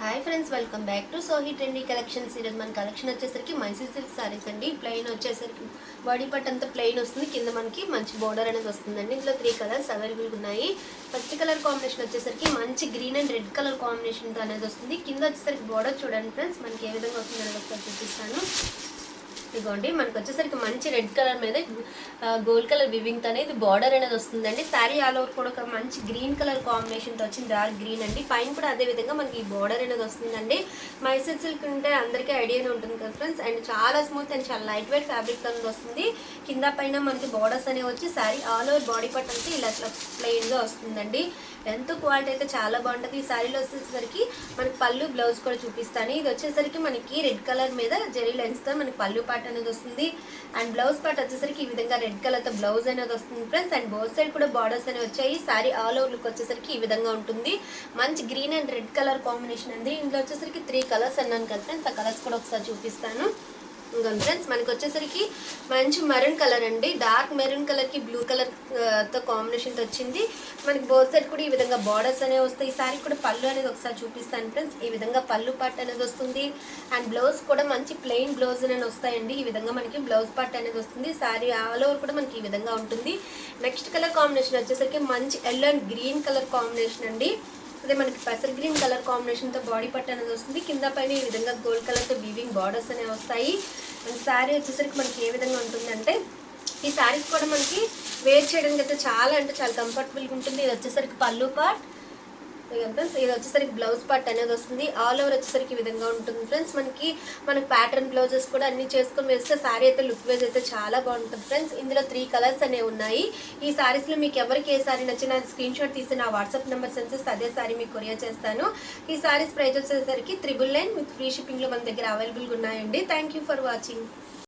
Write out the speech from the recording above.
Hi friends, welcome back to Sohi trendy collection series. మన collection వచ్చేసరికి Mysore silk saris అండి. Plain వచ్చేసరికి బాడీ పార్ట్ అంతా ప్లెయిన్ వస్తుంది. కింద మనకి మంచి బోర్డర్ అనేది వస్తుందండి. ఇందులో 3 కలర్స్ అవైలబుల్గా ఉన్నాయి. ఫస్ట్ కలర్ కాంబినేషన్ వచ్చేసరికి మంచి green and red colour combination అనేది వస్తుంది. కింద వచ్చేసరికి బోర్డర్ చూడండి ఫ్రెండ్స్, మనకి ఏ విధంగా వస్తుంది అనేది ఒకసారి చూపిస్తాను. ఇదిగోండి, మనకు వచ్చేసరికి మంచి రెడ్ కలర్ మీద గోల్డ్ కలర్ వివింగ్ అనేది బార్డర్ అనేది వస్తుందండి. శారీ ఆల్ ఓవర్ కూడా ఒక మంచి గ్రీన్ కలర్ కాంబినేషన్తో వచ్చింది, డార్క్ గ్రీన్ అండి. పైన కూడా అదే విధంగా మనకి ఈ బార్డర్ అనేది వస్తుందండి. మైసూర్ సిల్క్ ఉంటే అందరికీ ఐడియానే ఉంటుంది కదా ఫ్రెండ్స్. అండ్ చాలా స్మూత్ అండ్ చాలా లైట్ వెయిట్ ఫ్యాబ్రిక్ అనేది వస్తుంది. కింద పైన మనకి బార్డర్స్ అనేవి వచ్చి sari all over body part అంతా ఇలా ప్లెయిన్గా వస్తుందండి. ఎంతో క్వాలిటీ అయితే చాలా బాగుంటుంది. ఈ శారీలో వచ్చేసరికి మనకి పళ్ళు బ్లౌజ్ కూడా చూపిస్తాను. ఇది వచ్చేసరికి మనకి రెడ్ కలర్ మీద జెరీ లైన్స్తో మనకి పళ్ళు పార్ట్ అనేది వస్తుంది. అండ్ బ్లౌజ్ పార్ట్ వచ్చేసరికి ఈ విధంగా రెడ్ కలర్తో బ్లౌజ్ అనేది వస్తుంది ఫ్రెండ్స్. అండ్ బోత్ సైడ్ కూడా బార్డర్స్ అనేవి వచ్చాయి. శారీ ఆల్ ఓవర్ లుక్ వచ్చేసరికి ఈ విధంగా ఉంటుంది. మంచి green and red colour combination అండి. ఇందులో వచ్చేసరికి 3 కలర్స్ అన్నాను కదా ఫ్రెండ్స్, ఆ కలర్స్ కూడా ఒకసారి చూపిస్తాను. ఇంకా ఫ్రెండ్స్, మనకి వచ్చేసరికి మంచి మెరూన్ కలర్ అండి. డార్క్ మెరూన్ కలర్కి బ్లూ కలర్ తో కాంబినేషన్తో వచ్చింది. మనకి బోత్ సైడ్ కూడా ఈ విధంగా బార్డర్స్ అనేవి వస్తాయి. ఈ సారీ కూడా పళ్ళు అనేది ఒకసారి చూపిస్తాను ఫ్రెండ్స్. ఈ విధంగా పళ్ళు పార్ట్ అనేది వస్తుంది. అండ్ బ్లౌజ్ కూడా మంచి ప్లెయిన్ బ్లౌజ్ అనేది వస్తాయండి. ఈ విధంగా మనకి బ్లౌజ్ పార్ట్ అనేది వస్తుంది. సారీ ఆల్ ఓవర్ కూడా మనకి ఈ విధంగా ఉంటుంది. నెక్స్ట్ కలర్ కాంబినేషన్ వచ్చేసరికి మంచి yellow and green colour combination అండి. అదే మనకి పెసర్ గ్రీన్ కలర్ కాంబినేషన్తో బాడీ పట్టు అనేది వస్తుంది. కింద పైన ఈ విధంగా గోల్డ్ కలర్తో వీవింగ్ బార్డర్స్ అనేవి వస్తాయి. అండ్ శారీ వచ్చేసరికి మనకి ఏ విధంగా ఉంటుందంటే, ఈ శారీస్ కూడా మనకి వేర్ చేయడానికి అయితే చాలా అంటే చాలా కంఫర్టబుల్గా ఉంటుంది. ఇది వచ్చేసరికి పళ్ళు పార్ట్ ఫ్రెండ్స్, ఇది వచ్చేసరికి బ్లౌజ్ పార్ట్ అనేది వస్తుంది. ఆల్ ఓవర్ వచ్చేసరికి ఈ విధంగా ఉంటుంది ఫ్రెండ్స్. మనకి ప్యాటర్న్ బ్లౌజెస్ కూడా అన్ని చేసుకొని వేస్తే శారీ అయితే లుక్ వైజ్ అయితే చాలా బాగుంటుంది ఫ్రెండ్స్. ఇందులో 3 కలర్స్ అనేవి ఉన్నాయి. ఈ శారీస్లో మీకు ఎవరికి ఏ శారీ నచ్చినా స్క్రీన్ షాట్ తీసి నా వాట్సాప్ నెంబర్ సెండ్ చేస్తే అదే శారీ మీకు కొరియర్ చేస్తాను. ఈ శారీస్ ప్రైస్ వచ్చేసరికి 999 విత్ ఫ్రీ షిప్పింగ్లో మన దగ్గర అవైలబుల్గా ఉన్నాయండి. Thank you for watching.